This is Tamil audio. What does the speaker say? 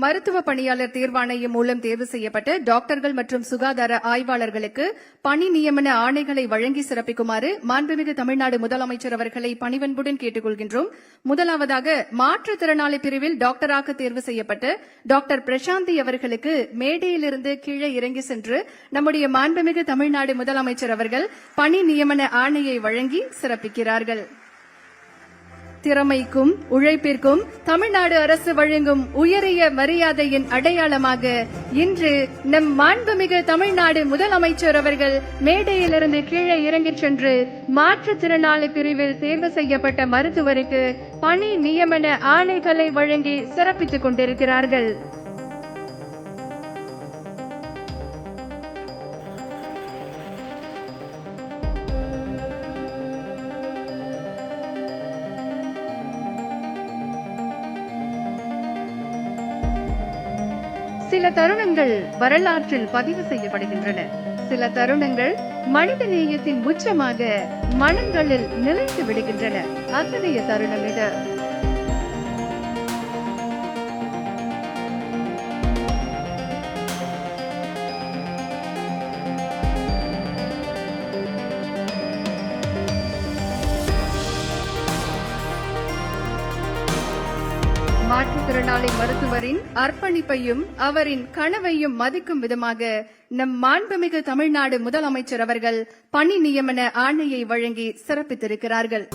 மருத்துவ பணியாளர் தேர்வாணையம் மூலம் தேர்வு செய்யப்பட்ட டாக்டர்கள் மற்றும் சுகாதார ஆய்வாளர்களுக்கு பணி நியமன ஆணைகளை வழங்கி சிறப்பிக்குமாறு மாண்புமிகு தமிழ்நாடு முதலமைச்சர் அவர்களை பணிவன்புடன் கேட்டுக் கொள்கின்றோம். முதலாவதாக மாற்றுத்திறனாளி பிரிவில் டாக்டராக தேர்வு செய்யப்பட்ட டாக்டர் பிரசாந்தி அவர்களுக்கு மேடையிலிருந்து கீழே இறங்கி சென்று நம்முடைய மாண்புமிகு தமிழ்நாடு முதலமைச்சர் அவர்கள் பணி நியமன ஆணையை வழங்கி சிறப்பிக்கிறார்கள். திறமைக்கும் உழைப்பிற்கும் தமிழ்நாடு அரசு வழங்கும் உயரிய மரியாதையின் அடையாளமாக இன்று நம் மாண்புமிகு தமிழ்நாடு முதலமைச்சர் அவர்கள் மேடையிலிருந்து கீழே இறங்கிச் சென்று மாற்றுத்திறனாளி பிரிவில் தேர்வு செய்யப்பட்ட மருத்துவருக்கு பணி நியமன ஆணைகளை வழங்கி சிறப்பித்துக் கொண்டிருக்கிறார்கள். சில தருணங்கள் வரலாற்றில் பதிவு செய்யப்படுகின்றன. சில தருணங்கள் மனித நேயத்தின் உச்சமாக மனங்களில் நிலைத்து விடுகின்றன. அத்தகைய தருணம் இது. மாற்றுத்திறனாளி மருத்துவரின் அர்ப்பணிப்பையும் அவரின் கனவையும் மதிக்கும் விதமாக நம் மாண்புமிகு தமிழ்நாடு முதலமைச்சர் அவர்கள் பணி நியமன ஆணையை வழங்கி சிறப்பித்திருக்கிறார்கள்.